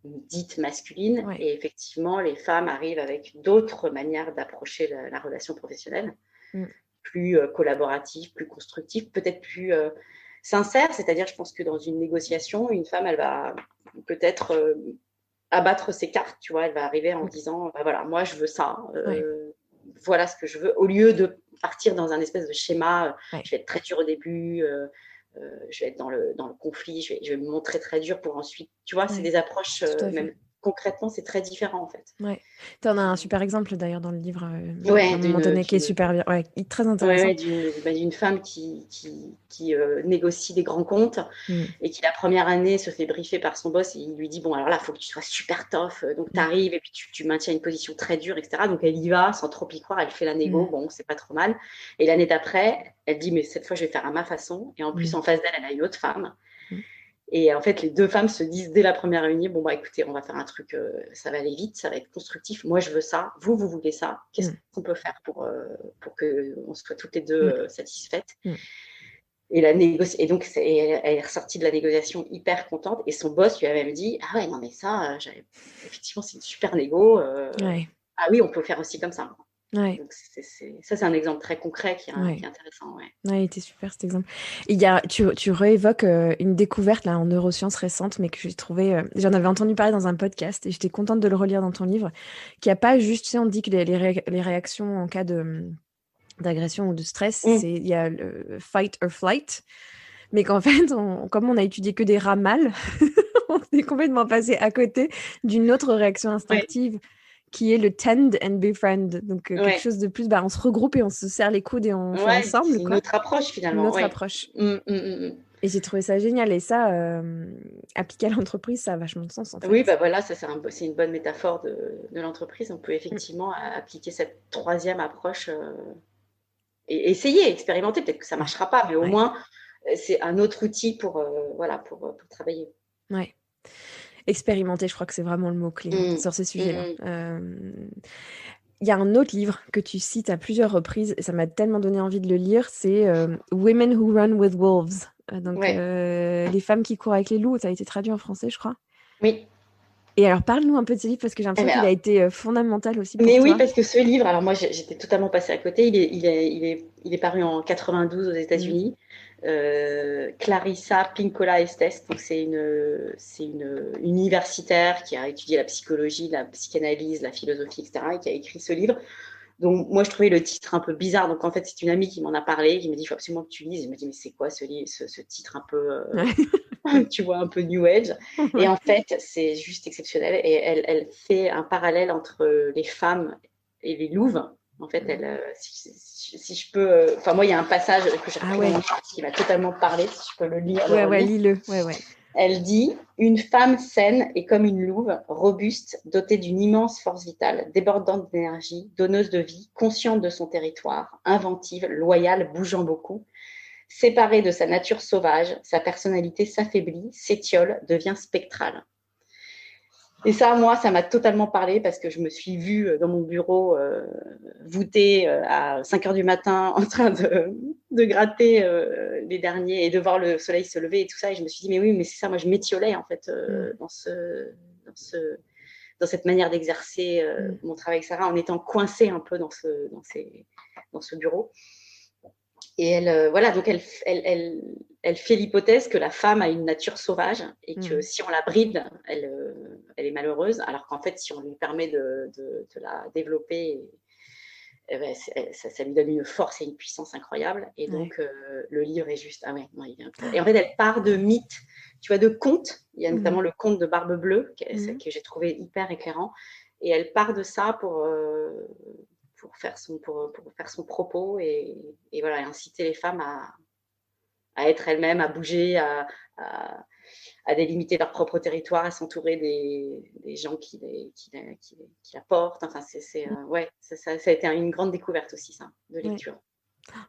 dites masculines. Et effectivement, les femmes arrivent avec d'autres manières d'approcher la relation professionnelle, plus collaborative, plus constructive, peut-être plus sincère. C'est-à-dire, je pense que dans une négociation, une femme, elle va peut-être abattre ses cartes, tu vois. Elle va arriver en disant, bah, voilà, moi, je veux ça. Voilà ce que je veux. Au lieu de partir dans un espèce de schéma, je vais être très dur au début, je vais être dans le conflit, je vais me montrer très dur pour ensuite, tu vois, c'est des approches, même concrètement, c'est très différent en fait. Ouais. Tu en as un super exemple d'ailleurs dans le livre, à un moment donné, qui est super bien, très intéressant. D'une femme qui négocie des grands comptes et qui la première année se fait briefer par son boss et il lui dit, bon, alors là, il faut que tu sois super tough, donc tu arrives et puis tu maintiens une position très dure, etc. Donc elle y va sans trop y croire, elle fait la négo, bon, c'est pas trop mal. Et l'année d'après, elle dit, mais cette fois, je vais faire à ma façon. Et en plus, en face d'elle, elle a une autre femme. Et en fait, les deux femmes se disent dès la première réunion, bon, bah écoutez, on va faire un truc, ça va aller vite, ça va être constructif. Moi, je veux ça. Vous voulez ça. Qu'est-ce qu'on peut faire pour qu'on soit toutes les deux satisfaites et donc, elle est ressortie de la négociation hyper contente. Et son boss lui a même dit, ah ouais, non, mais ça, effectivement, c'est une super négo. Ah oui, on peut faire aussi comme ça. Donc, ça, c'est un exemple très concret qui est intéressant. Il était super cet exemple. Et tu réévoques une découverte là, en neurosciences récente, mais que j'ai trouvé. J'en avais entendu parler dans un podcast et j'étais contente de le relire dans ton livre. Qui a pas juste, tu sais, on dit que les réactions en cas d'agression ou de stress, il y a le fight or flight, mais qu'en fait, comme on a étudié que des rats mâles, on est complètement passé à côté d'une autre réaction instinctive. Qui est le tend and befriend. Donc, quelque chose de plus, on se regroupe et on se serre les coudes et on fait ensemble. C'est une autre approche, finalement. Une autre approche. Et j'ai trouvé ça génial. Et ça, appliqué à l'entreprise, ça a vachement de sens, en fait. Oui, bah voilà, ça, c'est une bonne métaphore de l'entreprise. On peut effectivement appliquer cette 3e approche et essayer, expérimenter. Peut-être que ça ne marchera pas, mais au moins, c'est un autre outil pour travailler. Ouais. Expérimenter, je crois que c'est vraiment le mot-clé sur ces sujets-là. Il y a un autre livre que tu cites à plusieurs reprises, et ça m'a tellement donné envie de le lire, c'est Women Who Run with Wolves. Les femmes qui courent avec les loups, ça a été traduit en français, je crois. Oui. Et alors, parle-nous un peu de ce livre, parce que j'ai l'impression qu'il a été fondamental aussi pour toi. Mais oui, parce que ce livre, alors moi, j'étais totalement passée à côté. Il est paru en 92 aux États-Unis. Clarissa Pinkola Estes, donc c'est une universitaire qui a étudié la psychologie, la psychanalyse, la philosophie, etc., et qui a écrit ce livre. Donc moi je trouvais le titre un peu bizarre, donc en fait c'est une amie qui m'en a parlé, qui m'a dit il faut absolument que tu lises. Je me dis mais c'est quoi ce titre un peu tu vois, un peu new age. Et en fait c'est juste exceptionnel, et elle fait un parallèle entre les femmes et les louves. En fait, si je peux... Enfin, moi, il y a un passage que j'ai repris qui m'a totalement parlé, si je peux le lire. Lis-le. Elle dit « Une femme saine est comme une louve, robuste, dotée d'une immense force vitale, débordante d'énergie, donneuse de vie, consciente de son territoire, inventive, loyale, bougeant beaucoup. Séparée de sa nature sauvage, sa personnalité s'affaiblit, s'étiole, devient spectrale. » Et ça, moi, ça m'a totalement parlé parce que je me suis vue dans mon bureau voûtée à 5h du matin en train de gratter les derniers et de voir le soleil se lever et tout ça. Et je me suis dit, mais oui, mais c'est ça, moi, je m'étiolais en fait dans cette manière d'exercer mon travail avec Sarah en étant coincée un peu dans ce bureau. Et elle fait l'hypothèse que la femme a une nature sauvage et que si on la bride, elle est malheureuse, alors qu'en fait, si on lui permet de la développer eh ben, ça lui donne une force et une puissance incroyable. Et Ouais. donc, le livre est juste... Ah ouais, non, il est incroyable. Et en fait, elle part de mythes, tu vois, de contes. Il y a notamment le conte de Barbe Bleue, que j'ai trouvé hyper éclairant. Et elle part de ça pour faire son propos et voilà, inciter les femmes à être elles-mêmes, à bouger, à délimiter leur propre territoire, à s'entourer des gens qui la portent. Enfin, ouais, ça a été une grande découverte aussi, ça, de lecture.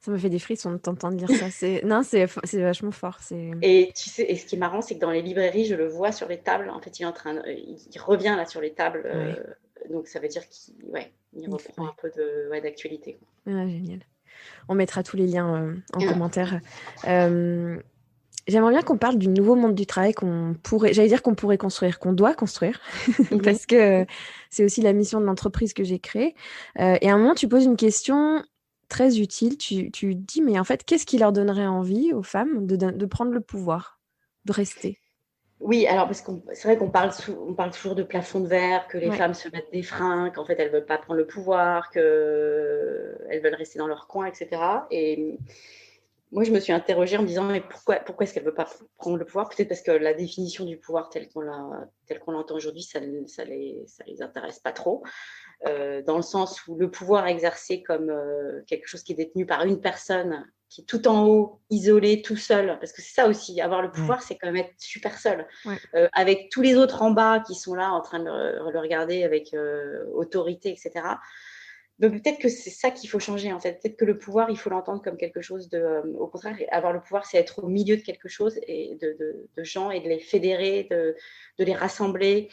Ça me fait des frissons de t'entendre dire ça. Non, c'est vachement fort. Et tu sais, et ce qui est marrant, c'est que dans les librairies, je le vois sur les tables. En fait, il revient là sur les tables. Donc, ça veut dire qu'il reprend un peu d'actualité. Ah, génial. On mettra tous les liens en commentaire. J'aimerais bien qu'on parle du nouveau monde du travail qu'on pourrait construire, qu'on doit construire, parce que c'est aussi la mission de l'entreprise que j'ai créée. Et à un moment, tu poses une question très utile. Tu dis, mais en fait, qu'est-ce qui leur donnerait envie aux femmes de prendre le pouvoir, de rester? Oui, alors parce que c'est vrai qu'on parle toujours de plafond de verre, que les femmes se mettent des freins, qu'en fait elles veulent pas prendre le pouvoir, qu'elles veulent rester dans leur coin, etc. Et moi, je me suis interrogée en me disant, mais pourquoi est-ce qu'elle ne veut pas prendre le pouvoir? Peut-être parce que la définition du pouvoir telle qu'on l'entend aujourd'hui, ça les intéresse pas trop. Dans le sens où le pouvoir exercé comme quelque chose qui est détenu par une personne, qui est tout en haut, isolé, tout seul, parce que c'est ça aussi, avoir le pouvoir, c'est quand même être super seul, avec tous les autres en bas qui sont là en train de le regarder avec autorité, etc. Donc peut-être que c'est ça qu'il faut changer en fait. Peut-être que le pouvoir, il faut l'entendre comme quelque chose de... au contraire, avoir le pouvoir, c'est être au milieu de quelque chose et de gens et de les fédérer, de les rassembler.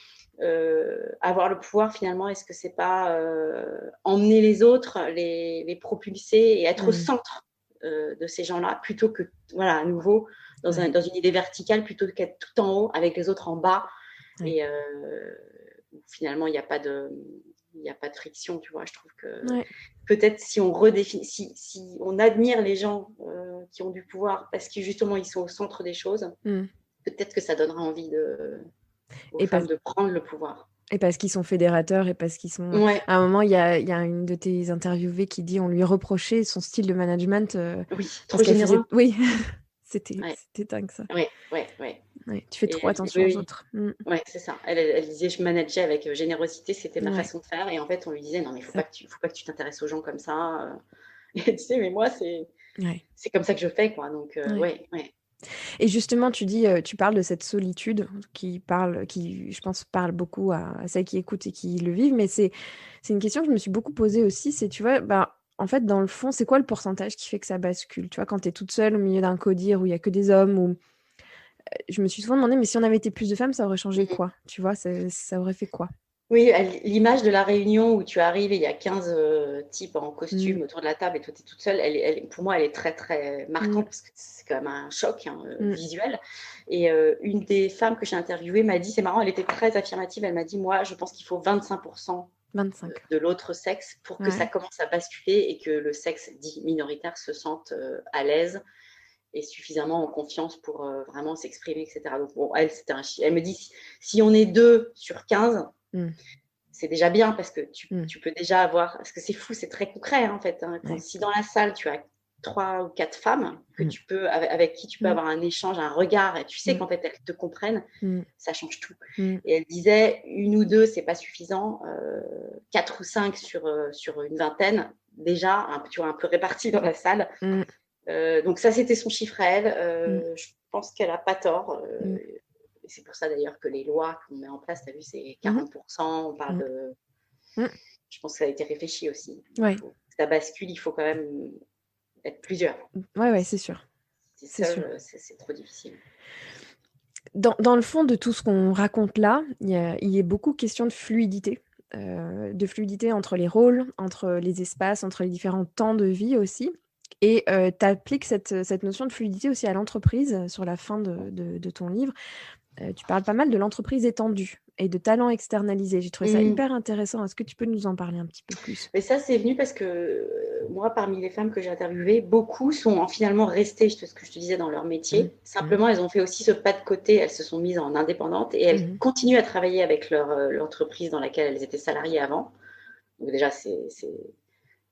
Avoir le pouvoir finalement, est-ce que c'est pas emmener les autres, les propulser et être au centre de ces gens-là, plutôt que, voilà, à nouveau, dans une idée verticale, plutôt qu'être tout en haut avec les autres en bas. Et finalement, il n'y a pas de friction, tu vois. Je trouve que peut-être si on redéfinit, si on admire les gens qui ont du pouvoir parce que justement ils sont au centre des choses, peut-être que ça donnera envie aux femmes de prendre le pouvoir. Et parce qu'ils sont fédérateurs et parce qu'ils sont... À un moment, il y a une de tes interviewées qui dit on lui reprochait son style de management. Oui, trop généreux. Oui, c'était dingue ça. Oui. Tu fais trop attention aux autres. Oui, c'est ça. Elle disait je manageais avec générosité, c'était ma façon de faire. Et en fait, on lui disait non, mais il faut pas que tu t'intéresses aux gens comme ça. Et tu sais, mais moi, c'est comme ça que je fais, quoi. Donc, Et justement, tu parles de cette solitude qui, je pense, parle beaucoup à celles qui écoutent et qui le vivent. Mais c'est une question que je me suis beaucoup posée aussi. C'est, tu vois, en fait, dans le fond, c'est quoi le pourcentage qui fait que ça bascule? Tu vois, quand tu es toute seule au milieu d'un codir où il n'y a que des hommes, ou je me suis souvent demandé, mais si on avait été plus de femmes, ça aurait changé quoi? Tu vois, ça aurait fait quoi? Oui, l'image de la réunion où tu arrives et il y a 15 types en costume autour de la table et toi, tu es toute seule, pour moi, elle est très, très marquante parce que c'est quand même un choc visuel. Et une des femmes que j'ai interviewées m'a dit, c'est marrant, elle était très affirmative, elle m'a dit, moi, je pense qu'il faut 25% de l'autre sexe pour que ça commence à basculer et que le sexe dit minoritaire se sente à l'aise et suffisamment en confiance pour vraiment s'exprimer, etc. Donc, bon, elle me dit, si on est 2 sur 15, c'est déjà bien parce que tu peux déjà avoir... Parce que c'est fou, c'est très concret, en fait. Si dans la salle, tu as 3 ou 4 femmes avec qui tu peux avoir un échange, un regard, et tu sais qu'en fait, elles te comprennent, ça change tout. Et elle disait, 1 ou 2, c'est pas suffisant. 4 ou 5 sur une vingtaine, déjà, tu vois, un peu répartis dans la salle. Donc ça, c'était son chiffre à elle. Je pense qu'elle n'a pas tort. C'est pour ça d'ailleurs que les lois qu'on met en place, tu as vu, c'est 40%. On parle de... Je pense que ça a été réfléchi aussi. Ça bascule, il faut quand même être plusieurs. Ouais, c'est sûr. C'est seul, c'est trop difficile. Dans le fond de tout ce qu'on raconte là, il y a beaucoup question de fluidité. De fluidité entre les rôles, entre les espaces, entre les différents temps de vie aussi. Et tu appliques cette notion de fluidité aussi à l'entreprise sur la fin de ton livre. Tu parles pas mal de l'entreprise étendue et de talent externalisé. J'ai trouvé ça hyper intéressant. Est-ce que tu peux nous en parler un petit peu plus? Mais ça, c'est venu parce que moi, parmi les femmes que j'ai interviewées, beaucoup sont finalement restées, ce que je te disais, dans leur métier. Simplement, elles ont fait aussi ce pas de côté. Elles se sont mises en indépendantes et elles continuent à travailler avec l'entreprise dans laquelle elles étaient salariées avant. Donc déjà, c'est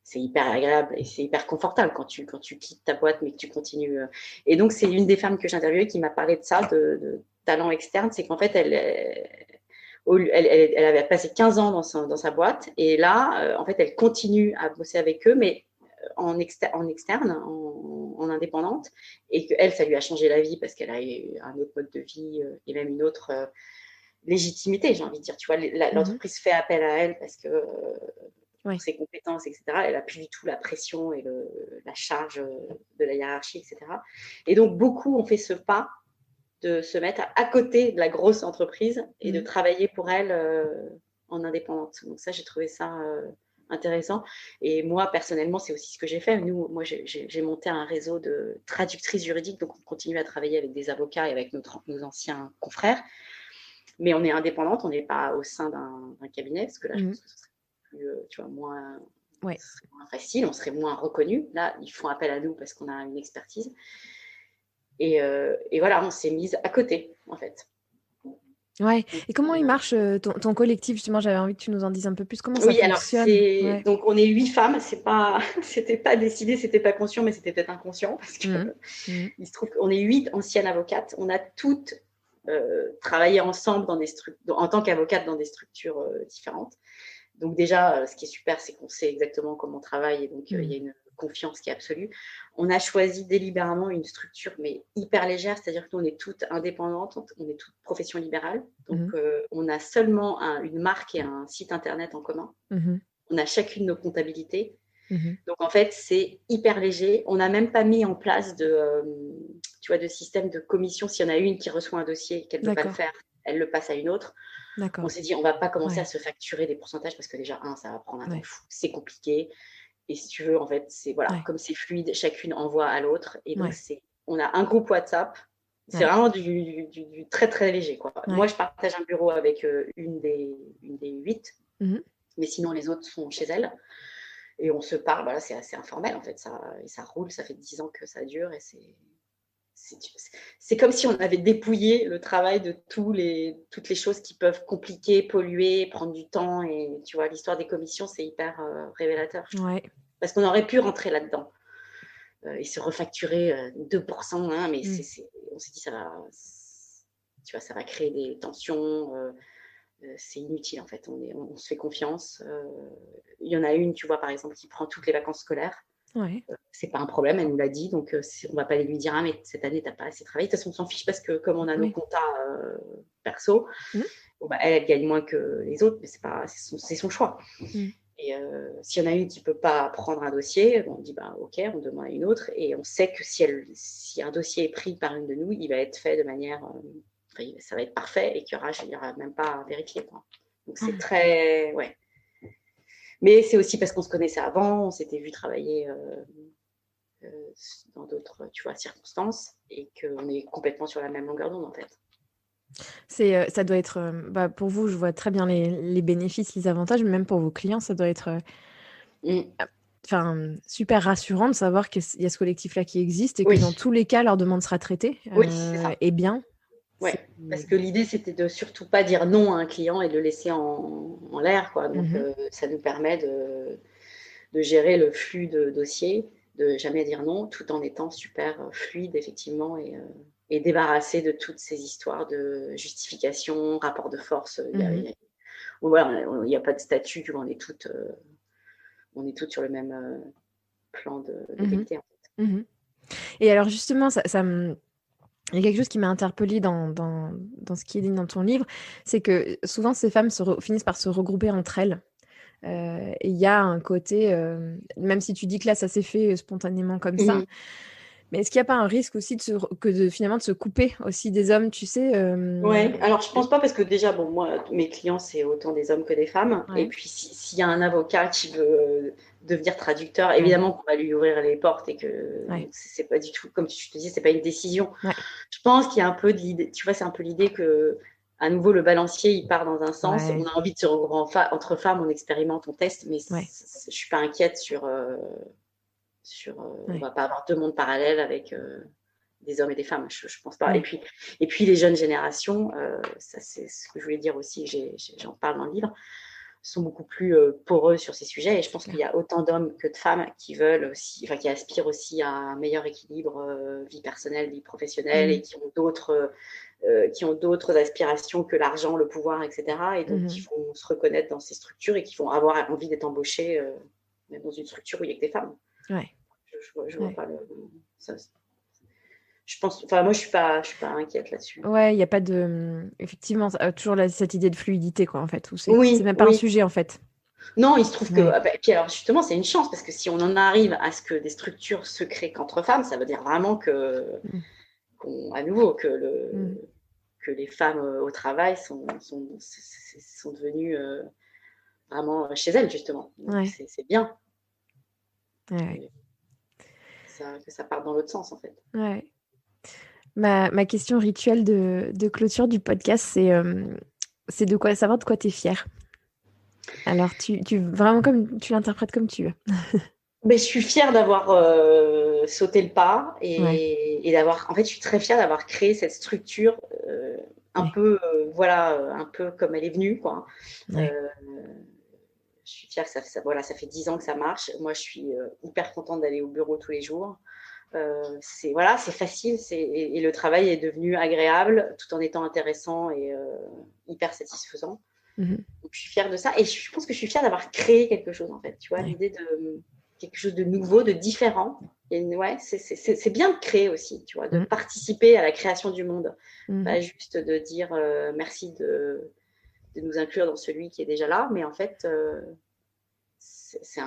c'est hyper agréable et c'est hyper confortable quand tu quittes ta boîte, mais que tu continues. Et donc, c'est une des femmes que j'ai interviewées qui m'a parlé de ça, de talent externe. C'est qu'en fait, elle avait passé 15 ans dans sa boîte. Et là, en fait, elle continue à bosser avec eux, mais en externe, en indépendante. Et qu'elle, ça lui a changé la vie parce qu'elle a eu un autre mode de vie et même une autre légitimité, j'ai envie de dire. Tu vois, l'entreprise fait appel à elle parce que pour ses compétences, etc. Elle n'a plus du tout la pression et la charge de la hiérarchie, etc. Et donc, beaucoup ont fait ce pas de se mettre à côté de la grosse entreprise et de travailler pour elle en indépendante. Donc ça, j'ai trouvé ça intéressant. Et moi, personnellement, c'est aussi ce que j'ai fait. Moi, j'ai monté un réseau de traductrices juridiques, donc on continue à travailler avec des avocats et avec nos anciens confrères. Mais on est indépendante, on n'est pas au sein d'un cabinet, parce que là, je pense que ce serait plus, tu vois, moins facile, on serait moins reconnu. Là, ils font appel à nous parce qu'on a une expertise. Et voilà, on s'est mise à côté, en fait. Ouais. Et comment il marche ton collectif, justement? J'avais envie que tu nous en dises un peu plus. Comment ça fonctionne? Donc on est 8 femmes. C'était pas décidé, c'était pas conscient, mais c'était peut-être inconscient parce que il se trouve qu'on est 8 anciennes avocates. On a toutes travaillé ensemble en tant qu'avocates dans des structures différentes. Donc déjà, ce qui est super, c'est qu'on sait exactement comment on travaille et donc il y a une confiance qui est absolue. On a choisi délibérément une structure, mais hyper légère, c'est-à-dire que nous, on est toutes indépendantes, on est toutes professions libérales. Donc, on a seulement une marque et un site internet en commun. On a chacune nos comptabilités. Donc, en fait, c'est hyper léger. On n'a même pas mis en place tu vois, de système de commission. S'il y en a une qui reçoit un dossier et qu'elle ne peut pas le faire, elle le passe à une autre. On s'est dit, on ne va pas commencer à se facturer des pourcentages parce que déjà, ça va prendre un temps fou. C'est compliqué. Et si tu veux, en fait, comme c'est fluide, chacune envoie à l'autre. Et donc, on a un groupe WhatsApp. C'est vraiment du très, très léger, quoi. Moi, je partage un bureau avec une des 8. Mais sinon, les autres sont chez elles. Et on se parle. Voilà, c'est assez informel, en fait. Ça roule. Ça fait 10 ans que ça dure. Et c'est comme si on avait dépouillé le travail de toutes les choses qui peuvent compliquer, polluer, prendre du temps. Et tu vois, l'histoire des commissions, c'est hyper révélateur. Parce qu'on aurait pu rentrer là-dedans et se refacturer 2%, hein, mais on s'est dit, ça va créer des tensions. C'est inutile, en fait. On se fait confiance. Il y en a une, tu vois, par exemple, qui prend toutes les vacances scolaires. C'est pas un problème, elle nous l'a dit, donc on va pas aller lui dire mais cette année t'as pas assez travaillé. De toute façon on s'en fiche parce que comme on a nos comptas perso, elle gagne moins que les autres, mais c'est son choix. Et s'il y en a une qui peut pas prendre un dossier, on dit ok, on demande à une autre, et on sait que si un dossier est pris par une de nous, il va être fait de manière ça va être parfait et qu'il y aura même pas à vérifier, quoi. Donc c'est très mais c'est aussi parce qu'on se connaissait avant, on s'était vu travailler dans d'autres, tu vois, circonstances et qu'on est complètement sur la même longueur d'onde, en fait. Ça doit être, pour vous, je vois très bien les bénéfices, les avantages, mais même pour vos clients, ça doit être super rassurant de savoir qu'il y a ce collectif-là qui existe et que dans tous les cas, leur demande sera traitée c'est ça. et bien. Parce que l'idée, c'était de surtout pas dire non à un client et de le laisser en l'air, quoi. Donc, ça nous permet de gérer le flux de dossiers, de jamais dire non, tout en étant super fluide, effectivement, et débarrassé de toutes ces histoires de justification, rapport de force. Il n'y a pas de statut, tu vois, on est toutes sur le même plan d'égalité, en fait. Et alors, justement, il y a quelque chose qui m'a interpellée dans ce qui est dit dans ton livre, c'est que souvent ces femmes finissent par se regrouper entre elles. Et il y a un côté, même si tu dis que là ça s'est fait spontanément comme ça, mais est-ce qu'il n'y a pas un risque aussi finalement de se couper aussi des hommes, tu sais alors je pense pas parce que déjà, moi, mes clients, c'est autant des hommes que des femmes. Et puis, s'il y a un avocat qui veut devenir traducteur, évidemment qu'on va lui ouvrir les portes et que c'est pas du tout, comme je te dis, c'est pas une décision. Je pense qu'il y a un peu de l'idée, tu vois, c'est un peu l'idée que, à nouveau, le balancier, il part dans un sens. On a envie de se regrouper entre femmes, on expérimente, on teste, mais je suis pas inquiète on va pas avoir deux mondes parallèles avec des hommes et des femmes, je pense pas. Et puis les jeunes générations, ça c'est ce que je voulais dire aussi, j'en parle dans le livre. sont beaucoup plus poreux sur ces sujets. Et je pense qu'il y a autant d'hommes que de femmes qui veulent aussi, qui aspirent aussi à un meilleur équilibre vie personnelle, vie professionnelle, et qui ont d'autres aspirations que l'argent, le pouvoir, etc. Et donc qui vont se reconnaître dans ces structures et qui vont avoir envie d'être embauchés même dans une structure où il n'y a que des femmes. Ouais. Je vois pas ça. Je pense, moi je suis pas inquiète là-dessus. Ouais, il y a pas de, effectivement, toujours cette idée de fluidité, quoi, en fait, où c'est même pas un sujet, en fait. Non, il se trouve que, puis alors justement, c'est une chance, parce que si on en arrive à ce que des structures se créent qu'entre femmes, ça veut dire vraiment à nouveau, que les femmes au travail sont devenues vraiment chez elles, justement. Donc, c'est bien. Ouais. Que ça parte dans l'autre sens, en fait. Ouais. Ma question rituelle de clôture du podcast, c'est savoir de quoi tu es fière. Alors, vraiment, comme tu l'interprètes comme tu veux. Mais je suis fière d'avoir sauté le pas et d'avoir. En fait, je suis très fière d'avoir créé cette structure un peu comme elle est venue, quoi. Je suis fière que ça fait 10 ans que ça marche. Moi, je suis hyper contente d'aller au bureau tous les jours. C'est facile, et le travail est devenu agréable tout en étant intéressant et hyper satisfaisant. Donc, je suis fière de ça, et je pense que je suis fière d'avoir créé quelque chose, en fait. Tu vois, l'idée de quelque chose de nouveau, de différent. Et c'est bien de créer aussi, tu vois, de participer à la création du monde, pas juste de dire merci de nous inclure dans celui qui est déjà là, mais en fait, c'est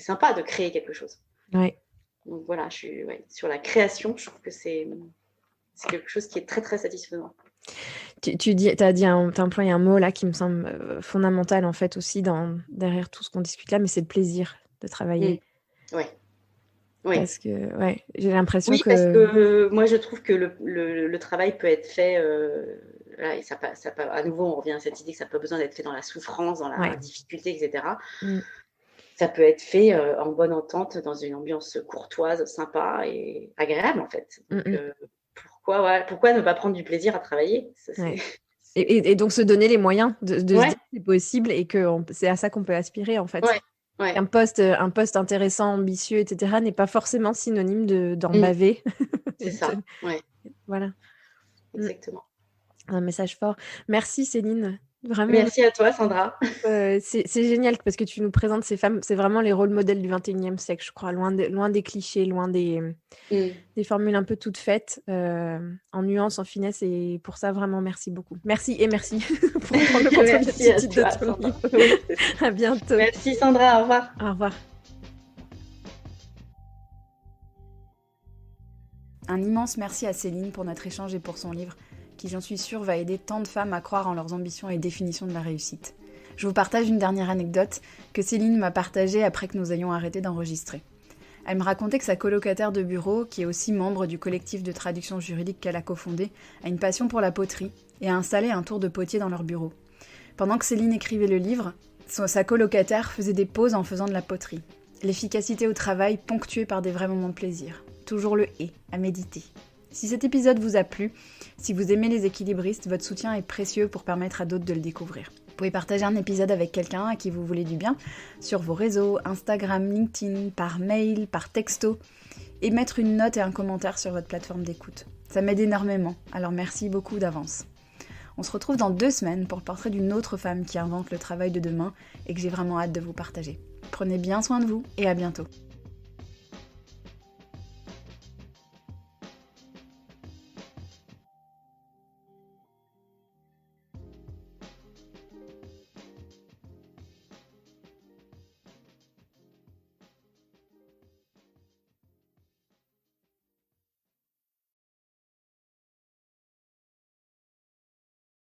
sympa de créer quelque chose. Ouais. Donc voilà, je suis sur la création, je trouve que c'est quelque chose qui est très, très satisfaisant. T'as employé un mot là qui me semble fondamental, en fait, aussi derrière tout ce qu'on discute là, mais c'est le plaisir de travailler. Oui. Parce que j'ai l'impression que... parce que moi je trouve que le travail peut être fait, et ça à nouveau on revient à cette idée que ça n'a pas besoin d'être fait dans la souffrance, dans la difficulté, etc. Ça peut être fait en bonne entente, dans une ambiance courtoise, sympa et agréable, en fait. Donc, pourquoi ne pas prendre du plaisir à travailler? Et donc se donner les moyens de se dire que c'est possible et que c'est à ça qu'on peut aspirer, en fait. Un poste intéressant, ambitieux, etc. n'est pas forcément synonyme d'en baver. C'est ça, Voilà. Exactement. Un message fort. Merci, Céline. Vraiment. Merci à toi, Sandra. C'est génial parce que tu nous présentes ces femmes, c'est vraiment les rôles modèles du 21e siècle, je crois, loin des clichés, loin des formules un peu toutes faites, en nuances, en finesse, et pour ça, vraiment, merci beaucoup. Merci pour prendre le contrôle de ton livre. Oui. À bientôt. Merci, Sandra, au revoir. Au revoir. Un immense merci à Céline pour notre échange et pour son livre, qui, j'en suis sûre, va aider tant de femmes à croire en leurs ambitions et définitions de la réussite. Je vous partage une dernière anecdote que Céline m'a partagée après que nous ayons arrêté d'enregistrer. Elle me racontait que sa colocataire de bureau, qui est aussi membre du collectif de traduction juridique qu'elle a cofondé, a une passion pour la poterie et a installé un tour de potier dans leur bureau. Pendant que Céline écrivait le livre, sa colocataire faisait des pauses en faisant de la poterie. L'efficacité au travail ponctuée par des vrais moments de plaisir. Toujours le « et » à méditer. Si cet épisode vous a plu, si vous aimez les équilibristes, votre soutien est précieux pour permettre à d'autres de le découvrir. Vous pouvez partager un épisode avec quelqu'un à qui vous voulez du bien, sur vos réseaux, Instagram, LinkedIn, par mail, par texto, et mettre une note et un commentaire sur votre plateforme d'écoute. Ça m'aide énormément, alors merci beaucoup d'avance. On se retrouve dans 2 semaines pour le portrait d'une autre femme qui invente le travail de demain et que j'ai vraiment hâte de vous partager. Prenez bien soin de vous et à bientôt.